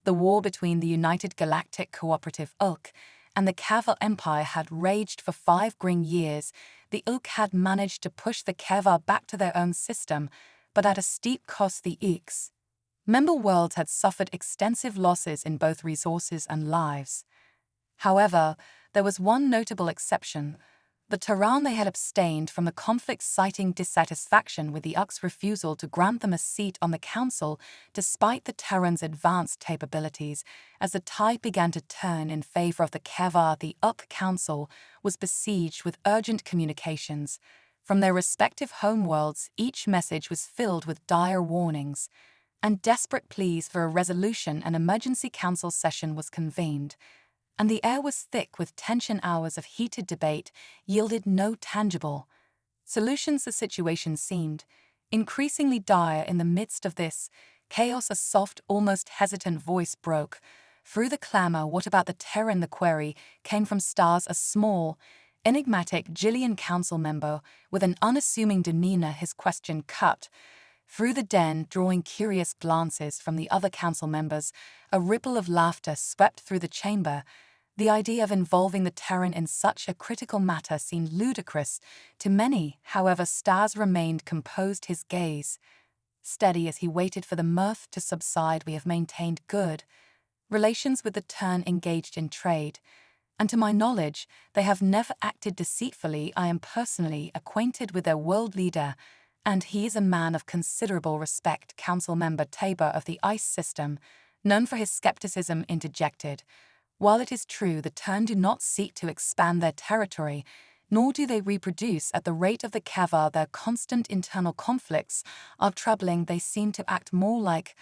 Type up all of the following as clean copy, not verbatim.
The war between the United Galactic Cooperative ULC and the Keva Empire had raged for 5 grim years. The ULC had managed to push the Keva back to their own system, but at a steep cost. The ULC's member worlds had suffered extensive losses in both resources and lives. However, there was one notable exception. The Terran they had abstained from the conflict, citing dissatisfaction with the ULC's refusal to grant them a seat on the council despite the Terran's advanced capabilities. As the tide began to turn in favor of the Keva, the ULC council was besieged with urgent communications. From their respective homeworlds, each message was filled with dire warnings and desperate pleas for a resolution. An emergency council session was convened, and the air was thick with tension. Hours of heated debate yielded no tangible solutions. The situation seemed increasingly dire. In the midst of this chaos, a soft, almost hesitant voice broke through the clamor. "What about the Terran?" The query came from Stars, a small, enigmatic Jillian council member with an unassuming demeanor. His question cut through the den, drawing curious glances from the other council members. A ripple of laughter swept through the chamber. The idea of involving the Terran in such a critical matter seemed ludicrous to many. However, Stars remained composed, his gaze steady as he waited for the mirth to subside. "We have maintained good relations with the Terran, engaged in trade, and to my knowledge, they have never acted deceitfully. I am personally acquainted with their world leader, and he is a man of considerable respect." Council member Tabor of the Ice System, known for his skepticism, interjected. "While it is true the Terran do not seek to expand their territory, nor do they reproduce at the rate of the Keva, their constant internal conflicts are troubling. They seem to act more like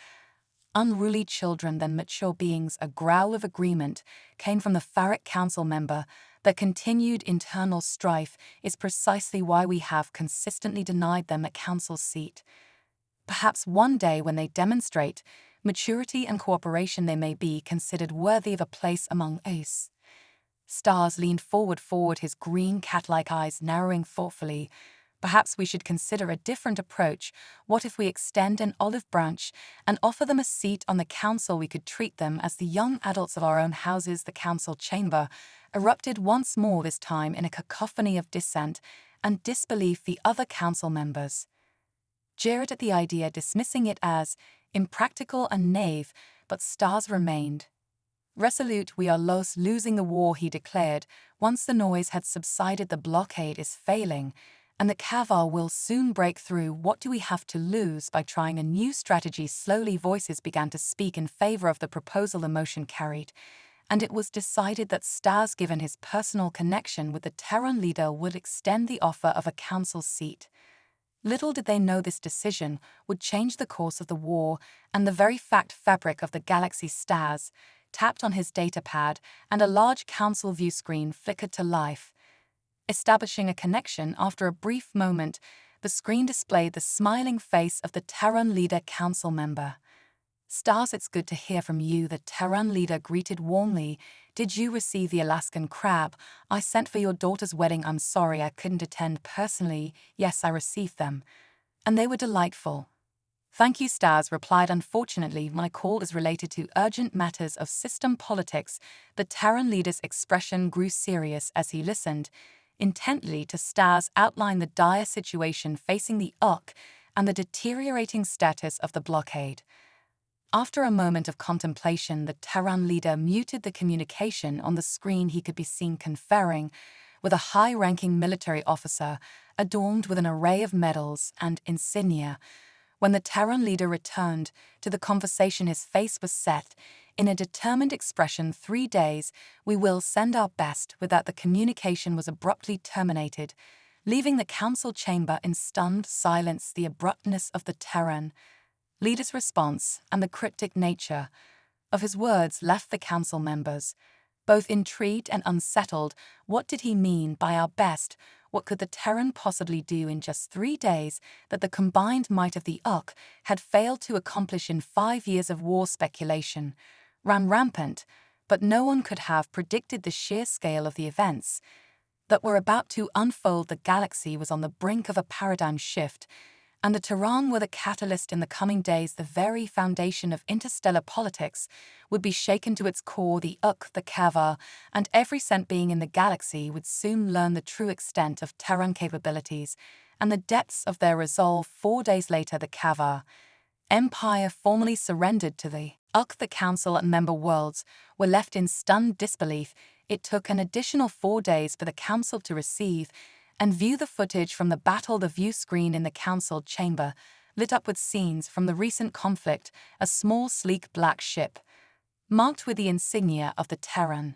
unruly children than mature beings." A growl of agreement came from the Farrick council member. "The continued internal strife is precisely why we have consistently denied them a council seat. Perhaps one day, when they demonstrate maturity and cooperation, they may be considered worthy of a place among us." Stars leaned forward, his green cat-like eyes narrowing thoughtfully. "Perhaps we should consider a different approach. What if we extend an olive branch and offer them a seat on the council? We could treat them as the young adults of our own houses." The council chamber erupted once more, this time in a cacophony of dissent and disbelief. The other council members jeered at the idea, dismissing it as impractical and naive, but Stars remained resolute. "We are losing the war," he declared. "Once the noise had subsided, the blockade is failing, and the Kavar will soon break through. What do we have to lose by trying a new strategy?" Slowly, voices began to speak in favor of the proposal. Emotion carried, and it was decided that Stars, given his personal connection with the Terran leader, would extend the offer of a council seat. Little did they know this decision would change the course of the war and the very fabric of the galaxy. Stars tapped on his datapad, and a large council view screen flickered to life, establishing a connection. After a brief moment, the screen displayed the smiling face of the Terran leader council member. "Stars, it's good to hear from you," the Terran leader greeted warmly. "Did you receive the Alaskan crab I sent for your daughter's wedding?" "I'm sorry I couldn't attend personally." "Yes, I received them, and they were delightful." "Thank you," Stars replied. "Unfortunately, my call is related to urgent matters of system politics." The Terran leader's expression grew serious as he listened intently to Stars outline the dire situation facing the ULC and the deteriorating status of the blockade. After a moment of contemplation, the Terran leader muted the communication. On the screen, he could be seen conferring with a high-ranking military officer adorned with an array of medals and insignia. When the Terran leader returned to the conversation, his face was set in a determined expression. 3 days, we will send our best." With that, the communication was abruptly terminated, leaving the council chamber in stunned silence. The abruptness of the Terran leader's response and the cryptic nature of his words left the council members both intrigued and unsettled. What did he mean by our best? What could the Terran possibly do in just 3 days that the combined might of the ULC had failed to accomplish in 5 years of war? Speculation ran rampant, but no one could have predicted the sheer scale of the events that were about to unfold. The galaxy was on the brink of a paradigm shift, And the Terran were the catalyst in the coming days. The very foundation of interstellar politics would be shaken to its core. The Uk, the Kava, and every sent being in the galaxy would soon learn the true extent of Terran capabilities and the depths of their resolve. 4 days later, the Kava Empire formally surrendered to the Uk. The Council and member worlds were left in stunned disbelief. It took an additional 4 days for the Council to receive and view the footage from the battle. The view screen in the Council chamber lit up with scenes from the recent conflict. A small, sleek black ship, marked with the insignia of the Terran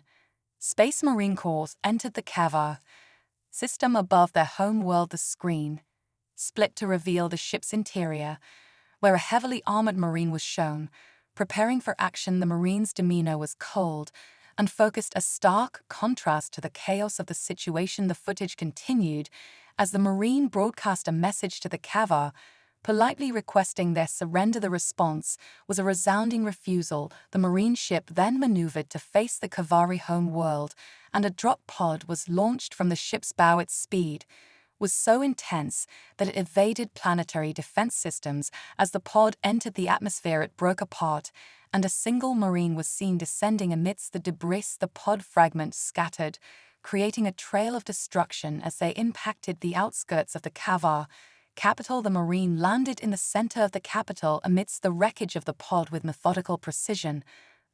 Space Marine Corps, entered the Kava system above their home world. The screen split to reveal the ship's interior, where a heavily armored Marine was shown, preparing for action. The Marine's demeanor was cold and focused, a stark contrast to the chaos of the situation. The footage continued as the Marine broadcast a message to the Kava, politely requesting their surrender. The response was a resounding refusal. The Marine ship then maneuvered to face the Kavari home world, and a drop pod was launched from the ship's bow. Its speed was so intense that it evaded planetary defense systems. As the pod entered the atmosphere, it broke apart, and a single Marine was seen descending amidst the debris. The pod fragments scattered, creating a trail of destruction as they impacted the outskirts of the Kava capital. The Marine landed in the center of the capital amidst the wreckage of the pod with methodical precision.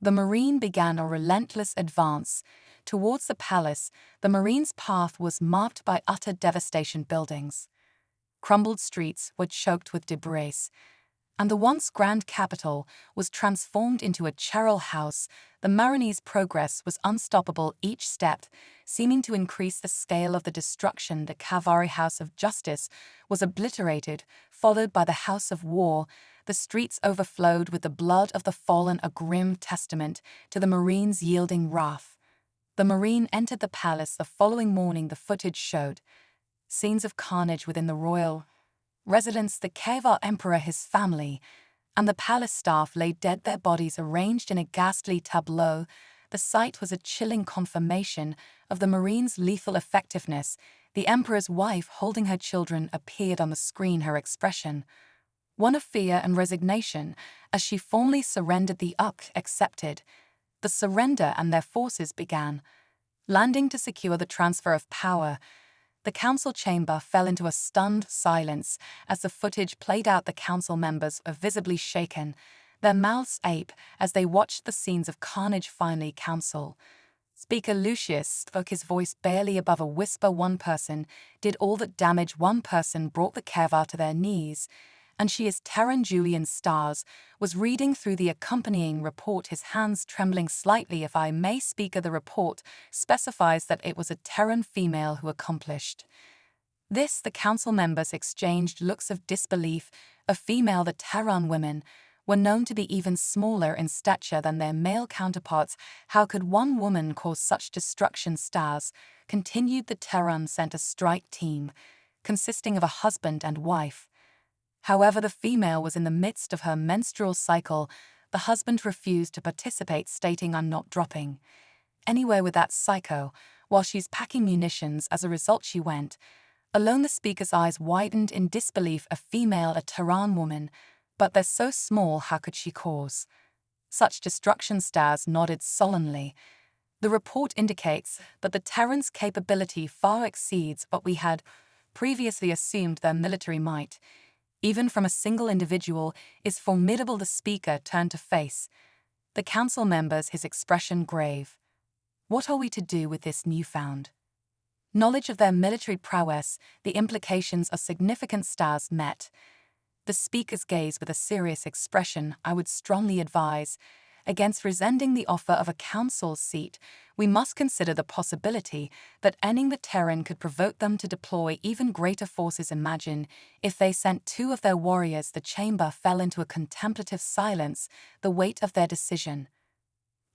The Marine began a relentless advance towards the palace. The Marine's path was marked by utter devastation. Buildings, crumbled streets were choked with debris, and the once grand capital was transformed into a charnel house. The Marine's progress was unstoppable, each step seeming to increase the scale of the destruction. The Kavari House of Justice was obliterated, followed by the House of War. The streets overflowed with the blood of the fallen, a grim testament to the Marine's yielding wrath. The Marine entered the palace the following morning. The footage showed scenes of carnage within the royal residence. The Kava Emperor, his family, and the palace staff lay dead, their bodies arranged in a ghastly tableau. The sight was a chilling confirmation of the Marine's lethal effectiveness. The Emperor's wife, holding her children, appeared on the screen, her expression one of fear and resignation, as she formally surrendered. The Uk accepted the surrender, and their forces began landing to secure the transfer of power. The council chamber fell into a stunned silence as the footage played out. The council members were visibly shaken, their mouths agape as they watched the scenes of carnage. Finally, Council Speaker Lucius spoke, his voice barely above a whisper. One person did all that damage. One person brought the Keva to their knees, and she, as Terran Julian Stars, was reading through the accompanying report, his hands trembling slightly. If I may, Speaker, the report specifies that it was a Terran female who accomplished this. The council members exchanged looks of disbelief. A female. The Terran women were known to be even smaller in stature than their male counterparts. How could one woman cause such destruction? Stars continued. The Terran sent a strike team consisting of a husband and wife. However, the female was in the midst of her menstrual cycle. The husband refused to participate, stating, "I'm not dropping anywhere with that psycho," while she's packing munitions. As a result, she went alone. The speaker's eyes widened in disbelief. A female, a Terran woman, but they're so small, how could she cause such destruction? Stars nodded sullenly. The report indicates that the Terrans' capability far exceeds what we had previously assumed. Their military might, even from a single individual, is formidable. The speaker turned to face the council members, his expression grave. What are we to do with this newfound knowledge of their military prowess? The implications are significant. Stars met the speaker's gaze with a serious expression. I would strongly advise against resenting the offer of a council seat. We must consider the possibility that ending the Terran could provoke them to deploy even greater forces. Imagine if they sent 2 of their warriors. The chamber fell into a contemplative silence, the weight of their decision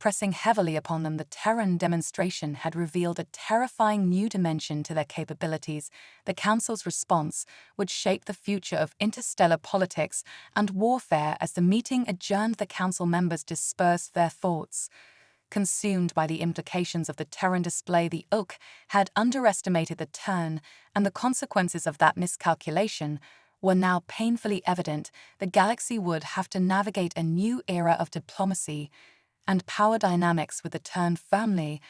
pressing heavily upon them. The Terran demonstration had revealed a terrifying new dimension to their capabilities. The Council's response would shape the future of interstellar politics and warfare. As the meeting adjourned, the Council members dispersed their thoughts, consumed by the implications of the Terran display. The Uk had underestimated the turn and the consequences of that miscalculation. were now painfully evident, the galaxy would have to navigate a new era of diplomacy and power dynamics with the Terran firmly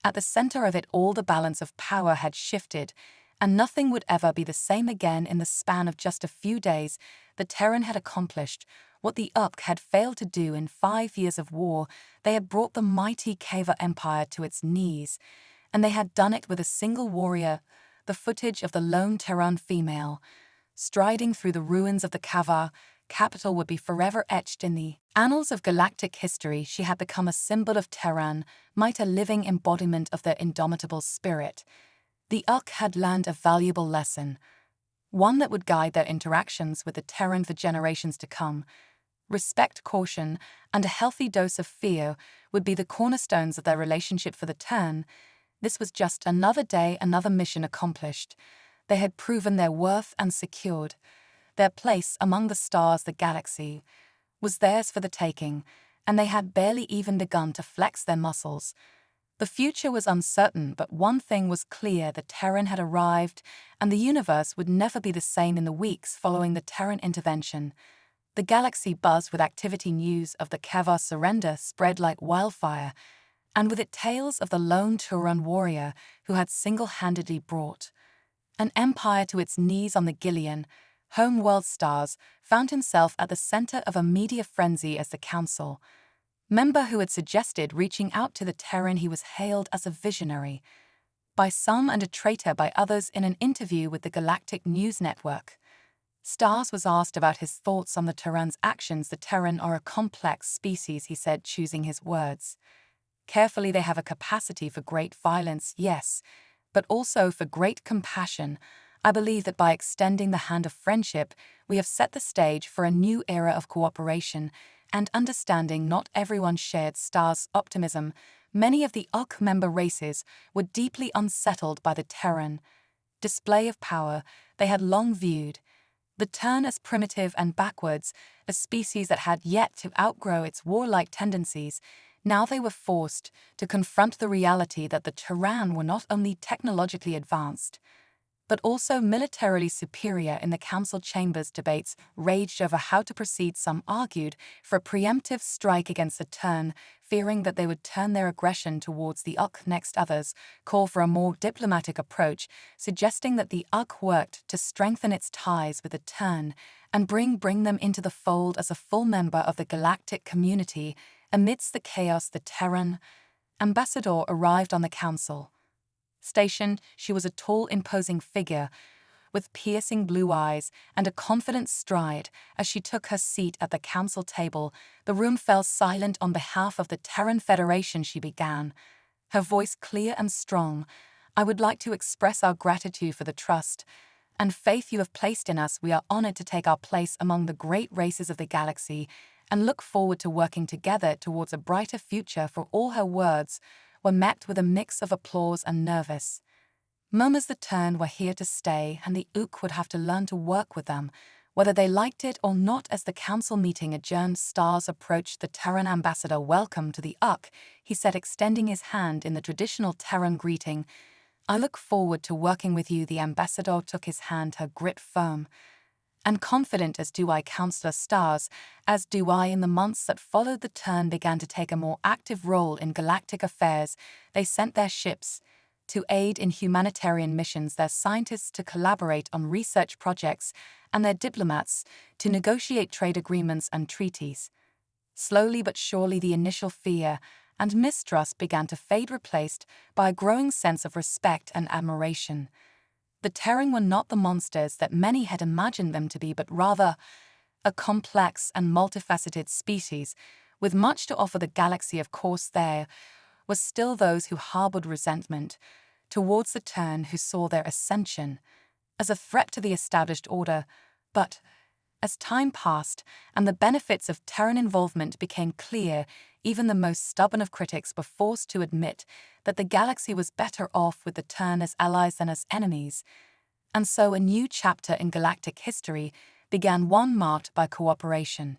at the center of it all. The balance of power had shifted, and nothing would ever be the same again. In the span of just a few days, the Terran had accomplished what the Urk had failed to do in 5 years of war. They had brought the mighty Keva Empire to its knees, and they had done it with a single warrior. The footage of the lone Terran female striding through the ruins of the Kava capital would be forever etched in the annals of galactic history. She had become a symbol of Terran, might a living embodiment of their indomitable spirit. The Urk had learned a valuable lesson, one that would guide their interactions with the Terran for generations to come. Respect, caution, and a healthy dose of fear would be the cornerstones of their relationship for the Terran. This was just another day, another mission accomplished. They had proven their worth and secured their place among the stars. The galaxy was theirs for the taking, and they had barely even begun to flex their muscles. The future was uncertain, but one thing was clear: the Terran had arrived, and the universe would never be the same. In the weeks following the Terran intervention, the galaxy buzzed with activity. News of the Keva surrender spread like wildfire, and with it tales of the lone Turan warrior who had single-handedly brought an empire to its knees on the Gillian, home-world stars. Found himself at the center of a media frenzy as the council member who had suggested reaching out to the Terran. He was hailed as a visionary by some and a traitor by others. In an interview with the Galactic News Network, Stars was asked about his thoughts on the Terran's actions. The Terran are a complex species, he said, choosing his words carefully. They have a capacity for great violence, yes, but also for great compassion. I believe that by extending the hand of friendship, we have set the stage for a new era of cooperation and understanding. Not everyone shared Star's optimism. Many of the Urk member races were deeply unsettled by the Terran display of power. They had long viewed the Terran as primitive and backwards, a species that had yet to outgrow its warlike tendencies. Now they were forced to confront the reality that the Terran were not only technologically advanced, but also militarily superior. In the council chambers, debates raged over how to proceed. Some argued for a preemptive strike against the Terran, fearing that they would turn their aggression towards the Urk next. Others called for a more diplomatic approach, suggesting that the Urk worked to strengthen its ties with the Terran and bring them into the fold as a full member of the galactic community. Amidst the chaos, the Terran ambassador arrived on the council station. She was a tall, imposing figure with piercing blue eyes and a confident stride. As she took her seat at the council table, the room fell silent. On behalf of the Terran Federation, she began, her voice clear and strong. I would like to express our gratitude for the trust and faith you have placed in us. We are honored to take our place among the great races of the galaxy and look forward to working together towards a brighter future for all. Her words were met with a mix of applause and nervous murmurs. The Terran were here to stay, and the Urk would have to learn to work with them, whether they liked it or not. As the council meeting adjourned, Stars approached the Terran ambassador. Welcome to the Urk, he said, extending his hand in the traditional Terran greeting. I look forward to working with you. The ambassador took his hand, her grip firm and confident. As do I, Counselor Stars, as do I. In the months that followed, the Terran began to take a more active role in galactic affairs. They sent their ships to aid in humanitarian missions, their scientists to collaborate on research projects, and their diplomats to negotiate trade agreements and treaties. Slowly but surely, the initial fear and mistrust began to fade, replaced by a growing sense of respect and admiration. The Terran were not the monsters that many had imagined them to be, but rather a complex and multifaceted species with much to offer the galaxy. Of course, there was still those who harbored resentment towards the Terran, who saw their ascension as a threat to the established order. But as time passed and the benefits of Terran involvement became clear, even the most stubborn of critics were forced to admit that the galaxy was better off with the Terran as allies than as enemies. And so a new chapter in galactic history began, one marked by cooperation,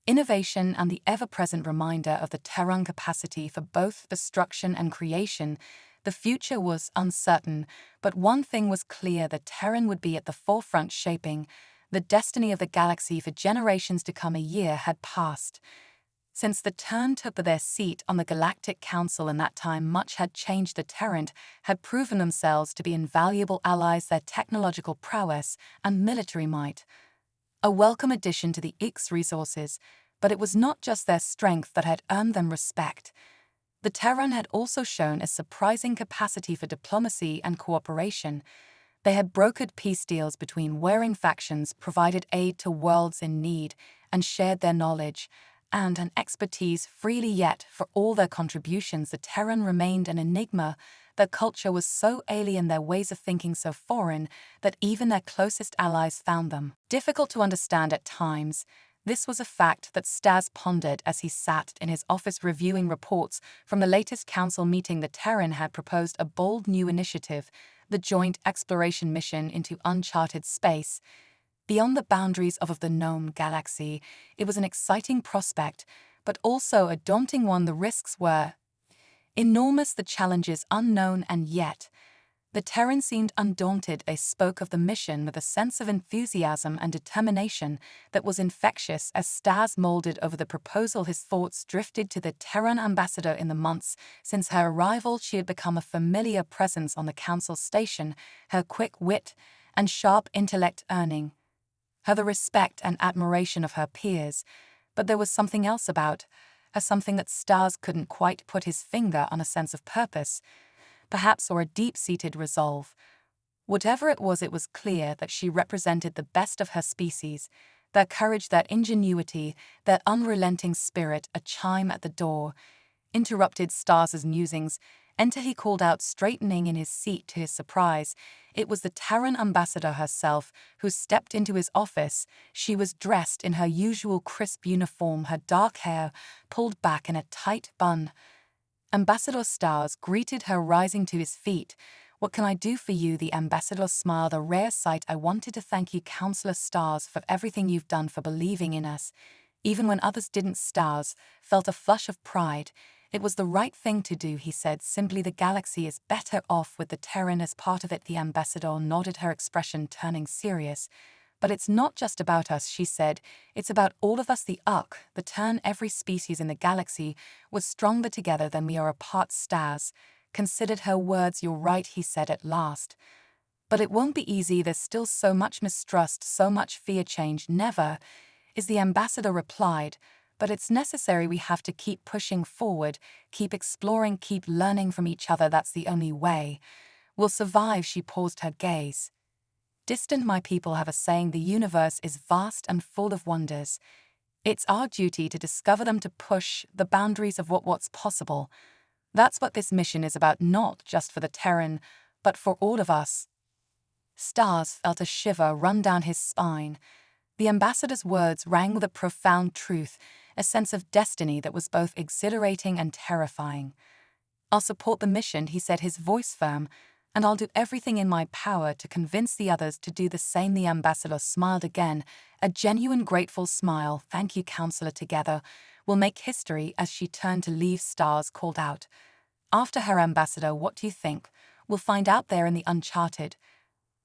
innovation, and the ever-present reminder of the Terran capacity for both destruction and creation. The future was uncertain, but one thing was clear: the Terran would be at the forefront, shaping The destiny of the galaxy for generations to come a year had passed. Since the Terran took their seat on the Galactic Council in that time, much had changed. The Terran had proven themselves to be invaluable allies, their technological prowess and military might a welcome addition to the Ix resources, but it was not just their strength that had earned them respect. The Terran had also shown a surprising capacity for diplomacy and cooperation. They had brokered peace deals between warring factions, provided aid to worlds in need, and shared their knowledge and an expertise freely. Yet, for all their contributions, the Terran remained an enigma. Their culture was so alien, their ways of thinking so foreign, that even their closest allies found them difficult to understand at times. This was a fact that Stas pondered as he sat in his office reviewing reports from the latest council meeting. The Terran had proposed a bold new initiative, the joint exploration mission into uncharted space. Beyond the boundaries of the known galaxy, it was an exciting prospect, but also a daunting one. The risks were enormous, the challenges unknown, and yet the Terran seemed undaunted. They spoke of the mission with a sense of enthusiasm and determination that was infectious. As Stas molded over the proposal, his thoughts drifted to the Terran ambassador. In the months since her arrival, she had become a familiar presence on the council station, her quick wit and sharp intellect earning her the respect and admiration of her peers. But there was something else about her, something that Stas couldn't quite put his finger on, a sense of purpose, perhaps, or a deep-seated resolve. Whatever it was clear that she represented the best of her species, their courage, their ingenuity, their unrelenting spirit. A chime at the door interrupted Stas's musings. Enter, he called out, straightening in his seat. To his surprise, it was the Terran ambassador herself who stepped into his office. She was dressed in her usual crisp uniform, her dark hair pulled back in a tight bun. Ambassador Stas greeted her, rising to his feet. "What can I do for you?" The ambassador smiled, "A rare sight. I wanted to thank you, Counselor Stas, for everything you've done, for believing in us, even when others didn't." Stas felt a flush of pride. "It was the right thing to do," he said simply. "The galaxy is better off with the Terran as part of it." The ambassador nodded, her expression turning serious. "But it's not just about us," she said. "It's about all of us. The UC, the Terran, every species in the galaxy was stronger together than we are apart." Stas considered her words. "You're right," he said at last. "But it won't be easy. There's still so much mistrust, so much fear. Change never is," the ambassador replied. "But it's necessary. We have to keep pushing forward, keep exploring, keep learning from each other. That's the only way we'll survive." She paused, her gaze distant. "My people have a saying, the universe is vast and full of wonders. It's our duty to discover them, to push the boundaries of what's possible. That's what this mission is about, not just for the Terran, but for all of us." Stas felt a shiver run down his spine. The ambassador's words rang with a profound truth, a sense of destiny that was both exhilarating and terrifying. "I'll support the mission," he said, his voice firm, "and I'll do everything in my power to convince the others to do the same." The ambassador smiled again, a genuine grateful smile. "Thank you, Counselor. Together we'll make history." As she turned to leave, Stas called out after her, "Ambassador, what do you think? We'll find out there in the uncharted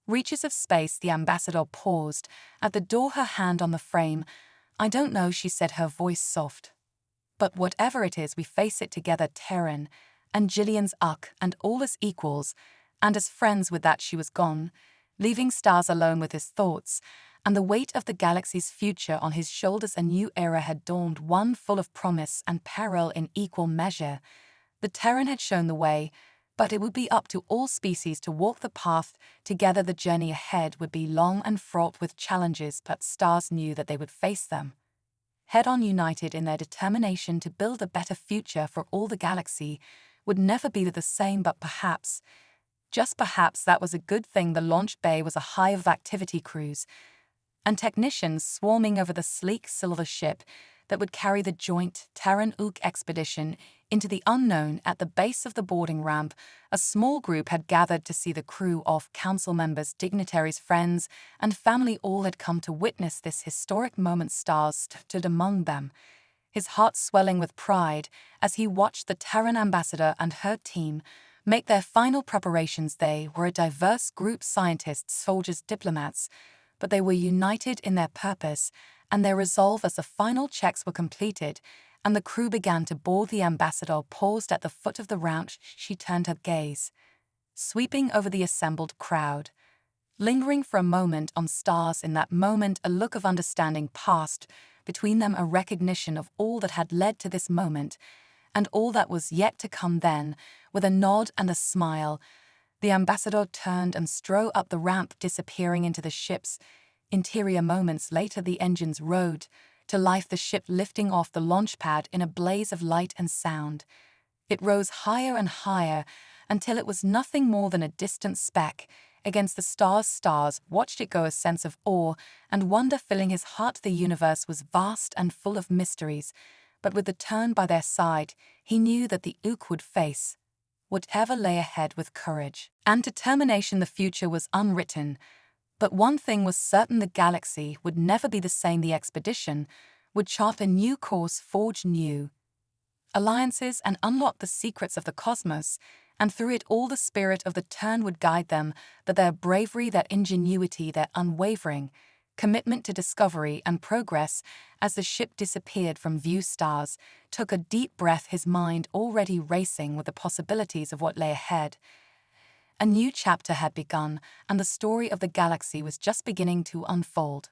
reaches of space." The ambassador paused at the door, her hand on the frame. "I don't know," she said, her voice soft. "But whatever it is, we face it together, Terran and Jillian's UC, and all as equals and as friends." With that, she was gone, leaving Stas alone with his thoughts and the weight of the galaxy's future on his shoulders. A new era had dawned, one full of promise and peril in equal measure. The Terran had shown the way, but it would be up to all species to walk the path together. The journey ahead would be long and fraught with challenges, but Stas knew that they would face them head-on, united in their determination to build a better future for all. The galaxy would never be the same, but perhaps, just perhaps, that was a good thing. The launch bay was a hive of activity crews and technicians swarming over the sleek silver ship that would carry the joint Terran-UC expedition into the unknown. At the base of the boarding ramp, a small group had gathered to see the crew off. Council members, dignitaries, friends, and family all had come to witness this historic moment. Stas stood among them, his heart swelling with pride as he watched the Terran ambassador and her team make their final preparations. They were a diverse group: scientists, soldiers, diplomats, but they were united in their purpose and their resolve as the final checks were completed and the crew began to board. The ambassador paused at the foot of the ramp. She turned her gaze, sweeping over the assembled crowd. Lingering for a moment on stars, in that moment a look of understanding passed between them, a recognition of all that had led to this moment and all that was yet to come. Then, with a nod and a smile, the ambassador turned and strode up the ramp, disappearing into the ship's interior. Moments later, the engines roared to life, the ship lifting off the launch pad in a blaze of light and sound. It rose higher and higher until it was nothing more than a distant speck against the stars. Stars watched it go, a sense of awe and wonder filling his heart. The universe was vast and full of mysteries, but with the turn by their side, he knew that the Ook would face whatever lay ahead with courage and determination. The future was unwritten, but one thing was certain: the galaxy would never be the same. The expedition would chart a new course, forge new alliances, and unlock the secrets of the cosmos, and through it all the spirit of the turn would guide them. That their bravery, their ingenuity, their unwavering commitment to discovery and progress. As the ship disappeared from view, Stars took a deep breath, his mind already racing with the possibilities of what lay ahead. A new chapter had begun, and the story of the galaxy was just beginning to unfold.